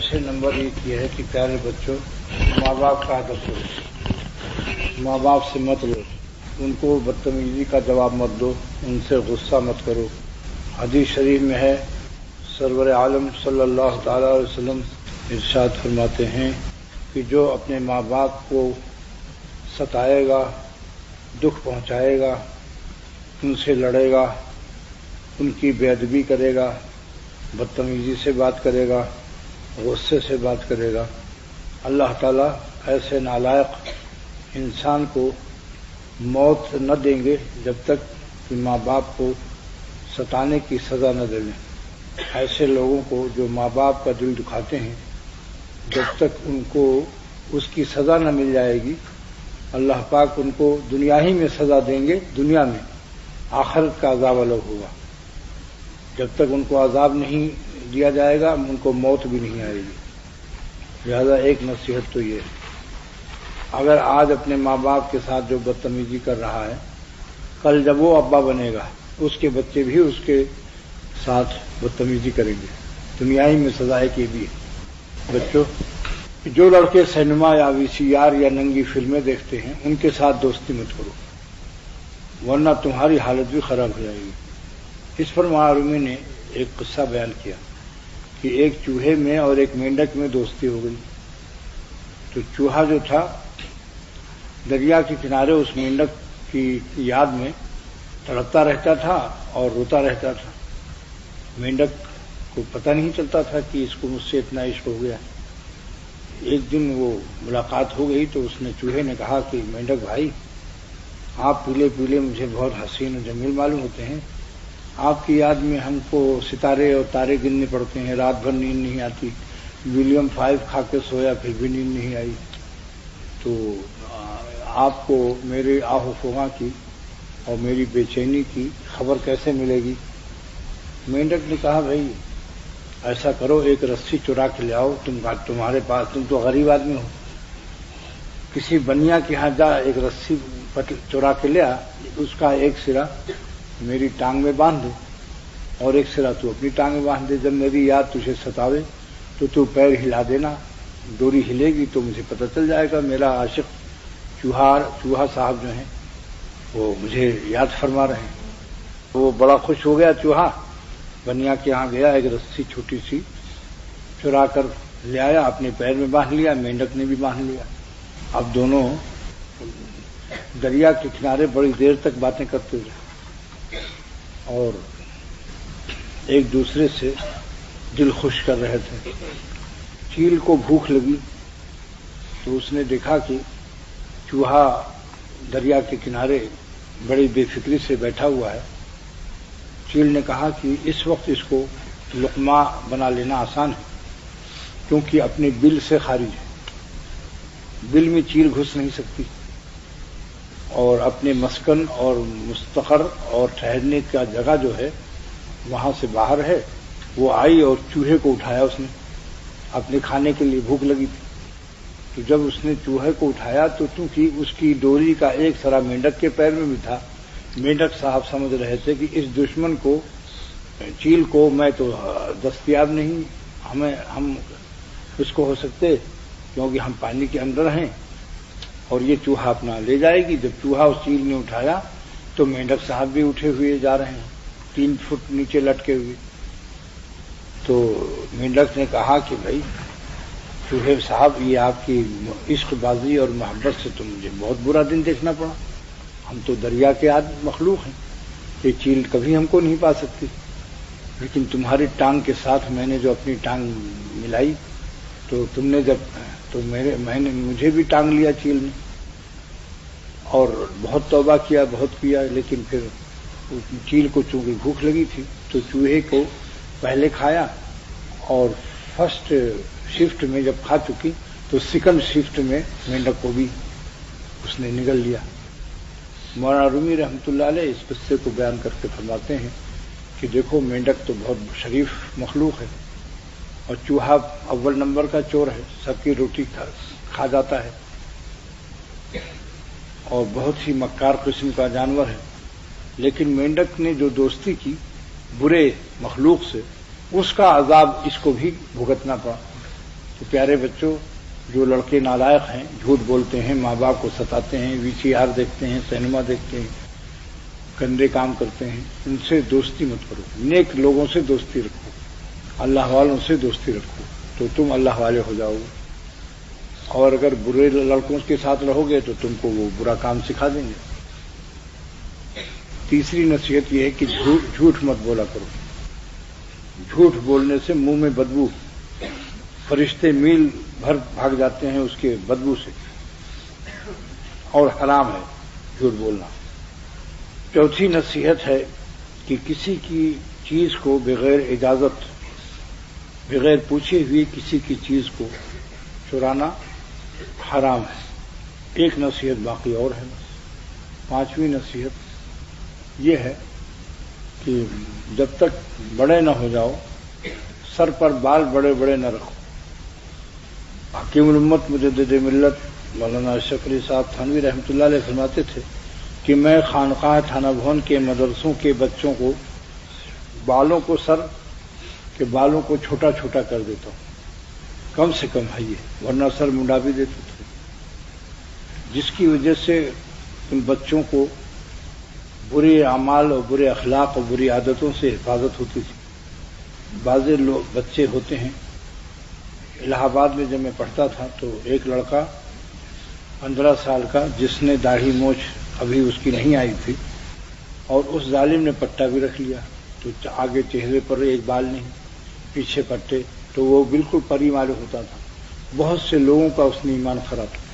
سے نمبر ایک یہ ہے کہ پیارے بچوں، ماں باپ کا ادب کرو، ماں باپ سے مت لو، ان کو بدتمیزی کا جواب مت دو، ان سے غصہ مت کرو۔ حدیث شریف میں ہے، سرور عالم صلی اللہ تعالی علیہ وسلم ارشاد فرماتے ہیں کہ جو اپنے ماں باپ کو ستائے گا، دکھ پہنچائے گا، ان سے لڑے گا، ان کی بے ادبی کرے گا، بدتمیزی سے بات کرے گا، غصے سے بات کرے گا، اللہ تعالیٰ ایسے نالائق انسان کو موت نہ دیں گے جب تک کہ ماں باپ کو ستانے کی سزا نہ دیں۔ ایسے لوگوں کو جو ماں باپ کا دل دکھاتے ہیں، جب تک ان کو اس کی سزا نہ مل جائے گی، اللہ پاک ان کو دنیا ہی میں سزا دیں گے، دنیا میں، آخرت کا عذاب الگ ہوگا۔ جب تک ان کو عذاب نہیں دیا جائے گا، ان کو موت بھی نہیں آئے گی۔ لہذا ایک نصیحت تو یہ ہے، اگر آج اپنے ماں باپ کے ساتھ جو بدتمیزی کر رہا ہے، کل جب وہ ابا بنے گا، اس کے بچے بھی اس کے ساتھ بدتمیزی کریں گے، دنیا ہی میں سزا ہے کہ بھی ہے۔ بچوں، جو لڑکے سینما یا وی سی آر یا ننگی فلمیں دیکھتے ہیں، ان کے ساتھ دوستی مت کرو، ورنہ تمہاری حالت بھی خراب ہو جائے گی۔ اس پر معرومی نے ایک قصہ بیان کیا کہ ایک چوہے میں اور ایک مینڈک میں دوستی ہو گئی۔ تو چوہا جو تھا دریا کے کنارے اس مینڈک کی یاد میں تڑپتا رہتا تھا اور روتا رہتا تھا۔ مینڈک کو پتہ نہیں چلتا تھا کہ اس کو مجھ سے اتنا عشق ہو گیا۔ ایک دن وہ ملاقات ہو گئی تو اس نے چوہے نے کہا کہ مینڈک بھائی، آپ پیلے پیلے مجھے بہت حسین و جمیل معلوم ہوتے ہیں، آپ کی یاد میں ہم کو ستارے اور تارے گننے پڑتے ہیں، رات بھر نیند نہیں آتی، ویلیم 5 کھا کے سویا پھر بھی نیند نہیں آئی، تو آپ کو میرے آہ و فغاں کی اور میری بے چینی کی خبر کیسے ملے گی؟ مینڈک نے کہا بھائی ایسا کرو، ایک رسی چرا کے لے آؤ، تمہارے پاس، تم تو غریب آدمی ہو، کسی بنیا کے ہاں جا، ایک رسی چرا کے لے آ، اس کا ایک سرا میری ٹانگ میں باندھ دے اور ایک سرا تو اپنی ٹانگ میں باندھ دے، جب میری یاد تجھے ستاوے تو پیر ہلا دینا، ڈوری ہلے گی تو مجھے پتہ چل جائے گا میرا عاشق چوہا صاحب جو ہیں وہ مجھے یاد فرما رہے ہیں۔ وہ بڑا خوش ہو گیا چوہا، بنیا کے ہاں گیا، ایک رسی چھوٹی سی چرا کر لے آیا، اپنے پیر میں باندھ لیا، مینڈک نے بھی باندھ لیا۔ اب دونوں دریا کے کنارے بڑی دیر تک باتیں کرتے رہے اور ایک دوسرے سے دل خوش کر رہے تھے۔ چیل کو بھوک لگی تو اس نے دیکھا کہ چوہا دریا کے کنارے بڑی بے فکری سے بیٹھا ہوا ہے۔ چیل نے کہا کہ اس وقت اس کو لقمہ بنا لینا آسان ہے، کیونکہ اپنے بل سے خارج ہے، بل میں چیل گھس نہیں سکتی، اور اپنے مسکن اور مستقر اور ٹھہرنے کا جگہ جو ہے وہاں سے باہر ہے۔ وہ آئی اور چوہے کو اٹھایا، اس نے اپنے کھانے کے لیے بھوک لگی تھی، تو جب اس نے چوہے کو اٹھایا تو چونکہ اس کی ڈوری کا ایک سرا مینڈک کے پیر میں بھی تھا، مینڈک صاحب سمجھ رہے تھے کہ اس دشمن کو، چیل کو میں تو دستیاب نہیں، ہم اس کو ہو سکتے کیونکہ ہم پانی کے اندر ہیں اور یہ چوہا اپنا لے جائے گی۔ جب چوہا اس چیل نے اٹھایا تو مینڈک صاحب بھی اٹھے ہوئے جا رہے ہیں، 3 فٹ نیچے لٹکے ہوئے۔ تو مینڈک نے کہا کہ بھائی چوہے صاحب، یہ آپ کی عشق بازی اور محبت سے تو مجھے بہت برا دن دیکھنا پڑا، ہم تو دریا کے مخلوق ہیں، یہ چیل کبھی ہم کو نہیں پا سکتی، لیکن تمہاری ٹانگ کے ساتھ میں نے جو اپنی ٹانگ ملائی تو تم نے میں نے مجھے بھی ٹانگ لیا چیل نے، اور بہت توبہ کیا، بہت کیا، لیکن پھر چیل کو چونکہ بھوک لگی تھی تو چوہے کو پہلے کھایا، اور فرسٹ شفٹ میں جب کھا چکی تو سیکنڈ شفٹ میں مینڈک کو بھی اس نے نگل لیا۔ مولانا رومی رحمۃ اللہ علیہ اس قصے کو بیان کر کے فرماتے ہیں کہ دیکھو مینڈک تو بہت شریف مخلوق ہے اور چوہا اول نمبر کا چور ہے، سب کی روٹی کھا جاتا ہے اور بہت ہی مکار قسم کا جانور ہے، لیکن مینڈک نے جو دوستی کی برے مخلوق سے، اس کا عذاب اس کو بھی بھگتنا پڑا۔ تو پیارے بچوں، جو لڑکے نالائق ہیں، جھوٹ بولتے ہیں، ماں باپ کو ستاتے ہیں، VCR دیکھتے ہیں، سینما دیکھتے ہیں، گندے کام کرتے ہیں، ان سے دوستی مت کرو، نیک لوگوں سے دوستی رکھو، اللہ والوں سے دوستی رکھو، تو تم اللہ والے ہو جاؤ گے۔ اور اگر برے لڑکوں کے ساتھ رہو گے تو تم کو وہ برا کام سکھا دیں گے۔ تیسری نصیحت یہ ہے کہ جھوٹ مت بولا کرو۔ جھوٹ بولنے سے منہ میں بدبو، فرشتے میل بھر بھاگ جاتے ہیں اس کے بدبو سے، اور حرام ہے جھوٹ بولنا۔ چوتھی نصیحت ہے کہ کسی کی چیز کو بغیر اجازت، بغیر پوچھے ہوئے کسی کی چیز کو چرانا حرام ہے۔ ایک نصیحت باقی اور ہے۔ پانچویں نصیحت یہ ہے کہ جب تک بڑے نہ ہو جاؤ، سر پر بال بڑے بڑے نہ رکھو۔ حکیم الامت مجدد ملت مولانا اشرف علی صاحب تھانوی رحمۃ اللہ علیہ فرماتے تھے کہ میں خانقاہ تھانہ بھون کے مدرسوں کے بچوں کو بالوں کو، سر کے بالوں کو چھوٹا چھوٹا کر دیتا ہوں، کم سے کم ہے یہ، ورنہ سر منڈا بھی دیتے تھے، جس کی وجہ سے ان بچوں کو برے اعمال اور برے اخلاق اور بری عادتوں سے حفاظت ہوتی تھی۔ بعض لوگ بچے ہوتے ہیں، الہ آباد میں جب میں پڑھتا تھا تو ایک لڑکا 15 سال کا، جس نے داڑھی موچھ ابھی اس کی نہیں آئی تھی، اور اس ظالم نے پٹا بھی رکھ لیا، تو آگے چہرے پر ایک بال نہیں، پیچھے پٹے، تو وہ بالکل پری معلوم ہوتا تھا۔ بہت سے لوگوں کا اس نے ایمان خراب کیا،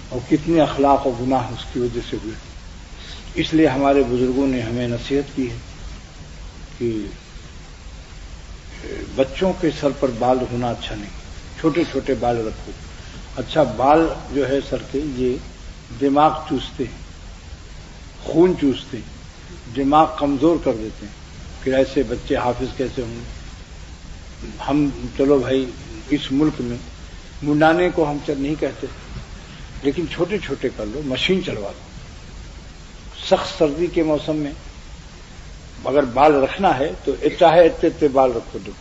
اور کتنے اخلاق و گناہ اس کی وجہ سے ہوئے۔ اس لیے ہمارے بزرگوں نے ہمیں نصیحت کی ہے کہ بچوں کے سر پر بال ہونا اچھا نہیں، چھوٹے چھوٹے بال رکھو۔ اچھا، بال جو ہے سر کے، یہ دماغ چوستے ہیں، خون چوستے ہیں، دماغ کمزور کر دیتے ہیں، پھر ایسے بچے حافظ کیسے ہوں گے؟ ہم چلو بھائی، اس ملک میں منڈانے کو ہم نہیں کہتے، لیکن چھوٹے چھوٹے کر لو، مشین چلوا دو۔ سخت سردی کے موسم میں اگر بال رکھنا ہے تو چاہے اتنے بال رکھو دو،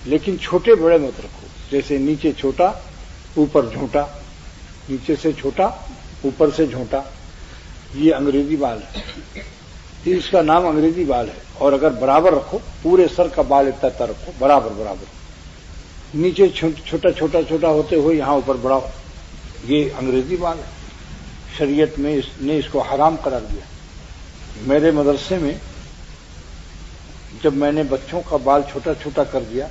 لیکن چھوٹے بڑے مت رکھو، جیسے نیچے چھوٹا اوپر جھونٹا، نیچے سے چھوٹا اوپر سے جھونٹا، یہ انگریزی بال ہے، اس کا نام انگریزی بال ہے۔ اور اگر برابر رکھو، پورے سر کا بال اتنا رکھو، برابر برابر، نیچے چھوٹا چھوٹا چھوٹا ہوتے ہوئے یہاں اوپر بڑا، یہ انگریزی بال ہے۔ شریعت میں اس کو حرام قرار دیا۔ میرے مدرسے میں جب میں نے بچوں کا بال چھوٹا چھوٹا کر دیا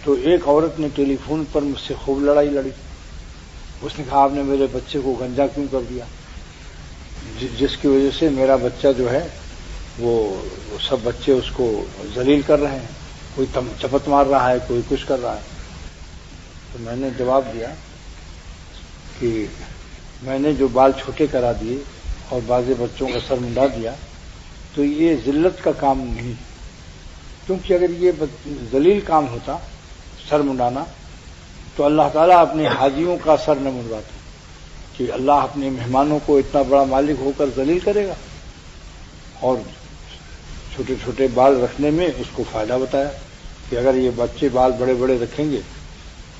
تو ایک عورت نے ٹیلی فون پر مجھ سے خوب لڑائی لڑی۔ اس نے کہا آپ نے میرے بچے کو گنجا کیوں کر دیا، جس کی وجہ سے میرا بچہ جو ہے وہ سب بچے اس کو ذلیل کر رہے ہیں، کوئی چپت مار رہا ہے، کوئی کچھ کر رہا ہے۔ تو میں نے جواب دیا کہ میں نے جو بال چھوٹے کرا دیے اور بعض بچوں کا سر منڈا دیا تو یہ ذلت کا کام نہیں، کیونکہ اگر یہ ذلیل کام ہوتا سر منڈانا تو اللہ تعالیٰ اپنے حاجیوں کا سر نہ منڈواتا، کہ اللہ اپنے مہمانوں کو اتنا بڑا مالک ہو کر ذلیل کرے گا۔ اور چھوٹے چھوٹے بال رکھنے میں اس کو فائدہ بتایا کہ اگر یہ بچے بال بڑے بڑے رکھیں گے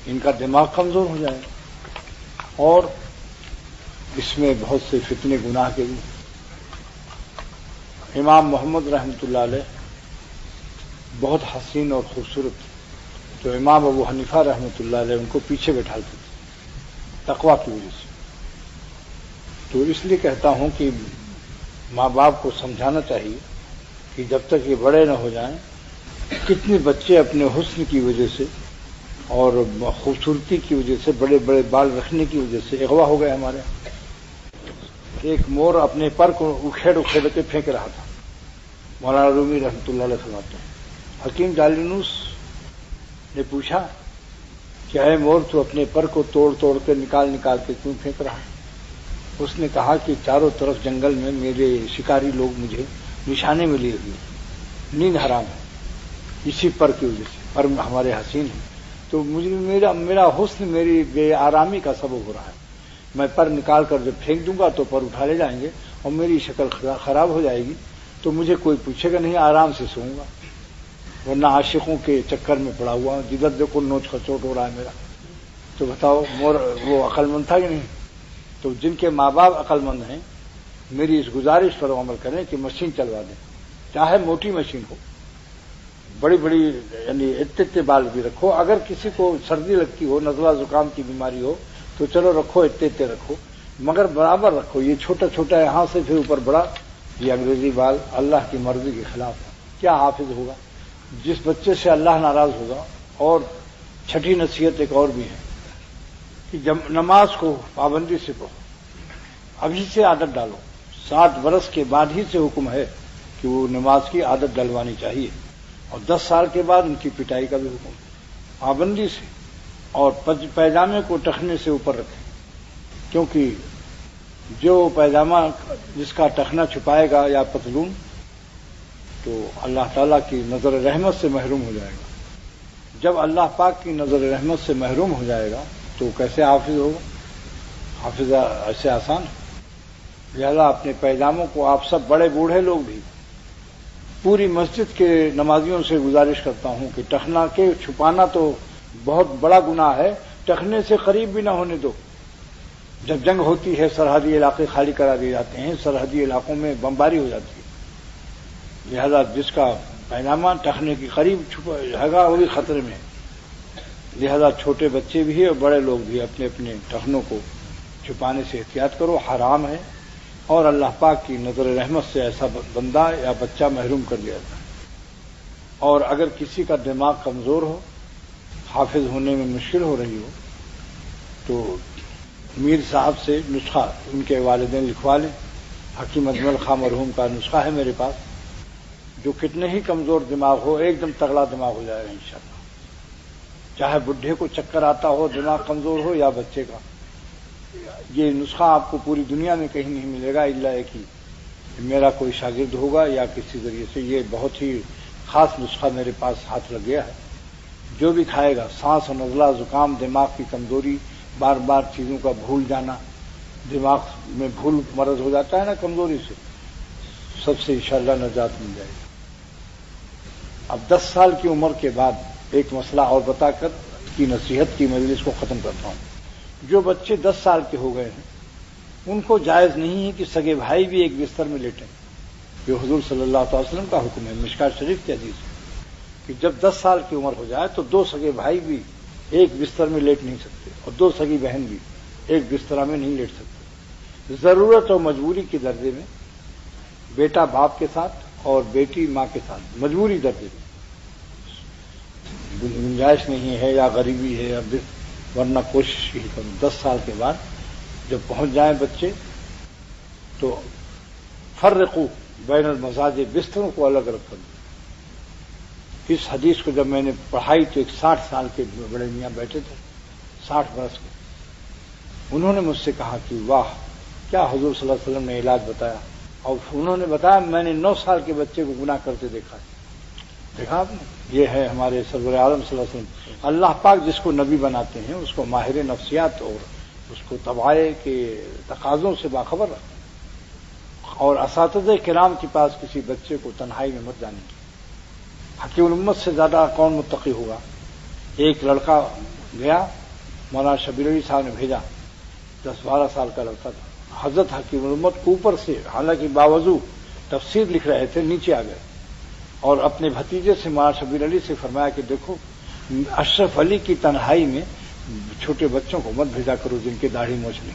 ان کا دماغ کمزور ہو جائے گا، اور اس میں بہت سے فتنے گناہ کے بھی۔ امام محمد رحمۃ اللہ علیہ بہت حسین اور خوبصورت تھے، تو امام ابو حنیفہ رحمۃ اللہ علیہ ان کو پیچھے بٹھالتے تھے تقویٰ کی وجہ سے۔ تو اس لیے کہتا ہوں کہ ماں باپ کو سمجھانا چاہیے کہ جب تک یہ بڑے نہ ہو جائیں، کتنے بچے اپنے حسن کی وجہ سے اور خوبصورتی کی وجہ سے، بڑے بڑے بال رکھنے کی وجہ سے اغوا ہو گئے ہمارے یہاں۔ ایک مور اپنے پر کو اکھیڑ اکھیڑ کے پھینک رہا تھا، مولانا رومی رحمۃ اللہ علیہ فرماتے ہیں۔ حکیم جالینوس نے پوچھا کہ اے مور، تو اپنے پر کو توڑ توڑ کے نکال کے کیوں پھینک رہا ہے؟ اس نے کہا کہ چاروں طرف جنگل میں میرے شکاری لوگ مجھے نشانے میں لیے ہوئے، نیند حرام ہے اسی پر کی وجہ سے، پر ہمارے حسین ہیں، تو مجھے میرا حسن میری بے آرامی کا سبب ہو رہا ہے۔ میں پر نکال کر جب پھینک دوں گا تو پر اٹھا لے جائیں گے اور میری شکل خراب ہو جائے گی، تو مجھے کوئی پوچھے گا نہیں، آرام سے سوؤں گا۔ ورنہ عاشقوں کے چکر میں پڑا ہوا ہوں، جدھر دیکھو نوچ کھچوٹ ہو رہا ہے میرا. تو بتاؤ وہ عقل مند تھا کہ نہیں؟ تو جن کے ماں باپ عقل مند ہیں، میری اس گزارش پر عمل کریں کہ مشین چلوا دیں، چاہے موٹی مشین ہو، بڑی بڑی یعنی اتنے بال بھی رکھو. اگر کسی کو سردی لگتی ہو، نزلہ زکام کی بیماری ہو تو چلو رکھو، اتنے رکھو، مگر برابر رکھو. یہ چھوٹا چھوٹا یہاں سے پھر اوپر بڑا، یہ انگریزی بال اللہ کی مرضی کے خلاف ہے. کیا حافظ ہوگا؟ جس بچے سے اللہ ناراض ہوگا. اور چھٹی نصیحت ایک اور بھی ہے کہ جب نماز کو پابندی سے پڑھو، ابھی سے عادت ڈالو. 60 برس کے بعد ہی سے حکم ہے کہ وہ نماز کی عادت ڈلوانی چاہیے، اور 10 سال کے بعد ان کی پٹائی کا بھی حکم ہے. پابندی سے، اور پیجامے کو ٹخنے سے اوپر رکھیں، کیونکہ جو پیجامہ جس کا ٹخنا چھپائے گا یا پتلون، تو اللہ تعالیٰ کی نظر رحمت سے محروم ہو جائے گا. جب اللہ پاک کی نظر رحمت سے محروم ہو جائے گا تو کیسے حافظ ہوگا؟ حافظ ایسے آسان ہے. لہذا اپنے پیجاموں کو آپ سب بڑے بوڑھے لوگ بھی، پوری مسجد کے نمازیوں سے گزارش کرتا ہوں کہ ٹخنا کے چھپانا تو بہت بڑا گناہ ہے، ٹخنے سے قریب بھی نہ ہونے دو. جب جنگ ہوتی ہے سرحدی علاقے خالی کرا دیے جاتے ہیں، سرحدی علاقوں میں بمباری ہو جاتی ہے. لہذا جس کا پیجامہ ٹخنے کے قریب چھپا رہے گا وہ بھی خطرے میں. لہذا چھوٹے بچے بھی اور بڑے لوگ بھی اپنے اپنے ٹخنوں کو چھپانے سے احتیاط کرو، حرام ہے. اور اللہ پاک کی نظر رحمت سے ایسا بندہ یا بچہ محروم کر دیا جاتا ہے. اور اگر کسی کا دماغ کمزور ہو، حافظ ہونے میں مشکل ہو رہی ہو، تو میر صاحب سے نسخہ ان کے والدین لکھوا لیں. حکیم اجمل خان مرحوم کا نسخہ ہے میرے پاس، جو کتنے ہی کمزور دماغ ہو ایک دم تگڑا دماغ ہو جائے گا انشاءاللہ. چاہے بڈھے کو چکر آتا ہو، دماغ کمزور ہو، یا بچے کا. یہ نسخہ آپ کو پوری دنیا میں کہیں نہیں ملے گا الا ایک ہی میرا کوئی شاگرد ہوگا یا کسی ذریعے سے. یہ بہت ہی خاص نسخہ میرے پاس ہاتھ لگ گیا ہے. جو بھی کھائے گا، سانس اور نزلہ زکام، دماغ کی کمزوری، بار بار چیزوں کا بھول جانا، دماغ میں بھول مرض ہو جاتا ہے نا کمزوری سے، سب سے انشاءاللہ نجات مل جائے گی. اب 10 سال کی عمر کے بعد ایک مسئلہ اور بتا کر کی نصیحت کی مجلس کو ختم کرتا ہوں. جو بچے 10 سال کے ہو گئے ہیں ان کو جائز نہیں ہے کہ سگے بھائی بھی ایک بستر میں لیٹیں. یہ حضور صلی اللہ علیہ وسلم کا حکم ہے، مشکات شریف کی حدیث ہے کہ جب 10 سال کی عمر ہو جائے تو 2 سگے بھائی بھی ایک بستر میں لیٹ نہیں سکتے، اور 2 سگی بہن بھی ایک بستر میں نہیں لیٹ سکتے. ضرورت اور مجبوری کے درجے میں بیٹا باپ کے ساتھ اور بیٹی ماں کے ساتھ، مجبوری درجے میں. گنجائش نہیں ہے یا غریبی ہے، ورنہ کوشش ہی کروں 10 سال کے بعد جب پہنچ جائیں بچے تو فرقو بین المزاج، بستروں کو الگ الگ کر دیں. اس حدیث کو جب میں نے پڑھائی تو ایک 60 سال کے بڑے میاں بیٹھے تھے، 60 برس کے. انہوں نے مجھ سے کہا کہ واہ، کیا حضور صلی اللہ علیہ وسلم نے علاج بتایا. اور انہوں نے بتایا میں نے 9 سال کے بچے کو گناہ کرتے دیکھا ہے. دیکھا آپ نے، یہ ہے ہمارے سرور عالم صلی اللہ علیہ وسلم. اللہ پاک جس کو نبی بناتے ہیں اس کو ماہر نفسیات اور اس کو طبائع کے تقاضوں سے باخبر رکھتے ہیں. اور اساتذہ کرام کے پاس کسی بچے کو تنہائی میں مت جانے کی. حکیم الامت سے زیادہ کون متقی ہوگا؟ ایک لڑکا گیا، مولانا شبیر علی صاحب نے بھیجا، 10-12 سال کا لڑکا تھا. حضرت حکیم الامت اوپر سے حالانکہ باوضو تفسیر لکھ رہے تھے، نیچے آ گئے اور اپنے بھتیجے سے مولانا شبیر علی سے فرمایا کہ دیکھو اشرف علی کی تنہائی میں چھوٹے بچوں کو مت بھیجا کرو جن کے داڑھی موچھ لیں.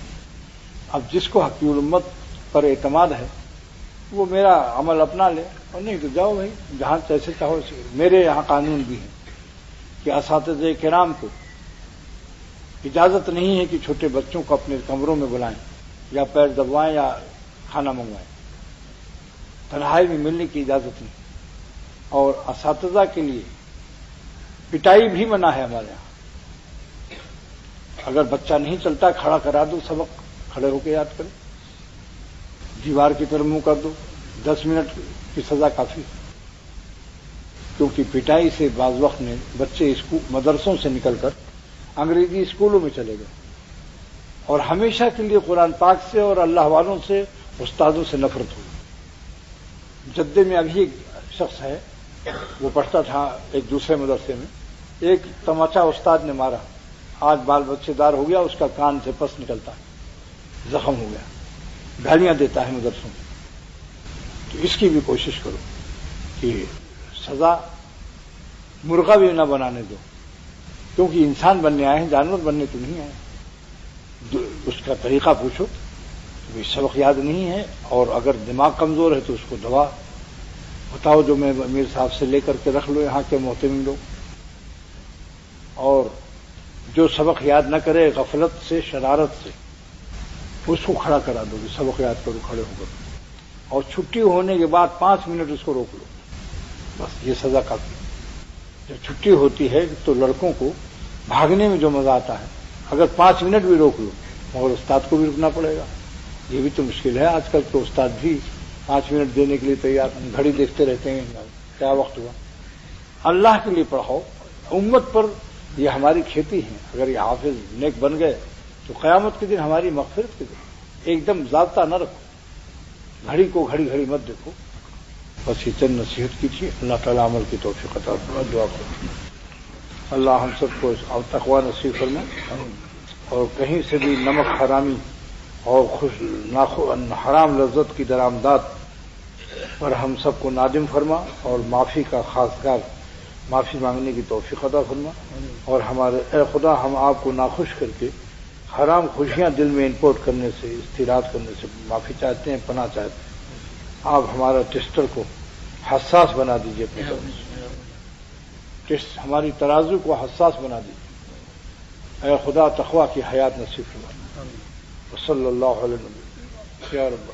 اب جس کو حکیم الامت پر اعتماد ہے وہ میرا عمل اپنا لے، اور نہیں تو جاؤ بھائی جہاں جیسے چاہو. میرے یہاں قانون بھی ہے کہ اساتذہ کرام کو اجازت نہیں ہے کہ چھوٹے بچوں کو اپنے کمروں میں بلائیں یا پیر دبوائیں یا کھانا منگوائیں. تنہائی میں ملنے کی اجازت نہیں. اور اساتذہ کے لیے پٹائی بھی منع ہے ہمارے یہاں. اگر بچہ نہیں چلتا کھڑا کرا دو، سبق کھڑے ہو کے یاد کرو، دیوار کی طرف منہ کر دو، 10 منٹ کی سزا کافی. کیونکہ پٹائی سے بعض وقت میں بچے مدرسوں سے نکل کر انگریزی اسکولوں میں چلے گئے، اور ہمیشہ کے لیے قرآن پاک سے اور اللہ والوں سے، استادوں سے نفرت ہوئی. جدے میں ابھی ایک شخص ہے وہ پڑھتا تھا ایک دوسرے مدرسے میں، ایک تماچا استاد نے مارا، آج بال بچے دار ہو گیا، اس کا کان سے پس نکلتا ہے، زخم ہو گیا، گالیاں دیتا ہے مدرسوں میں۔ تو اس کی بھی کوشش کرو کہ سزا مرغا بھی نہ بنانے دو، کیونکہ انسان بننے آئے ہیں، جانور بننے تو نہیں آئے۔ اس کا طریقہ پوچھو، سبق یاد نہیں ہے، اور اگر دماغ کمزور ہے تو اس کو دوا بتاؤ جو میں امیر صاحب سے لے کر کے رکھ لو، یہاں کے محتمم لوگ۔ اور جو سبق یاد نہ کرے غفلت سے، شرارت سے، اس کو کھڑا کرا دو کہ سبق یاد کرو، کھڑے ہو کر، اور چھٹی ہونے کے بعد 5 منٹ اس کو روک لو، بس یہ سزا کافی۔ جب چھٹی ہوتی ہے تو لڑکوں کو بھاگنے میں جو مزہ آتا ہے، اگر 5 منٹ بھی روک لو، مگر استاد کو بھی رکنا پڑے گا، یہ بھی تو مشکل ہے۔ آج کل تو استاد بھی 5 منٹ دینے کے لیے تیار، گھڑی دیکھتے رہتے ہیں کیا وقت ہوا۔ اللہ کے لیے پڑھاؤ، امت پر یہ ہماری کھیتی ہے، اگر یہ حافظ نیک بن گئے تو قیامت کے دن ہماری مغفرت کے دن ایک دم ضابطہ نہ رکھو، گھڑی کو گھڑی گھڑی مت دیکھو۔ بس یہ چند نصیحت کی تھی، اللہ تعالیٰ عمل کی توفیق عطا فرمائے، دعا کرو اللہ ہم سب کو تقویٰ نصیب فرمائے، اور کہیں سے بھی نمک حرامی اور حرام لذت کی درآمدات پر ہم سب کو نادم فرما، اور معافی کا خاصگار معافی مانگنے کی توفیق عطا فرما، اور ہمارے اے خدا ہم آپ کو ناخوش کر کے حرام خوشیاں دل میں امپورٹ کرنے سے، استیراد کرنے سے معافی چاہتے ہیں، پناہ چاہتے ہیں۔ آپ ہمارا ٹیسٹر کو حساس بنا دیجیے، اپنے ٹیسٹ ہماری ترازو کو حساس بنا دیجیے۔ اے خدا تقویٰ کی حیات نصیب فرما، صلی اللہ علیہ وسلم یا رب۔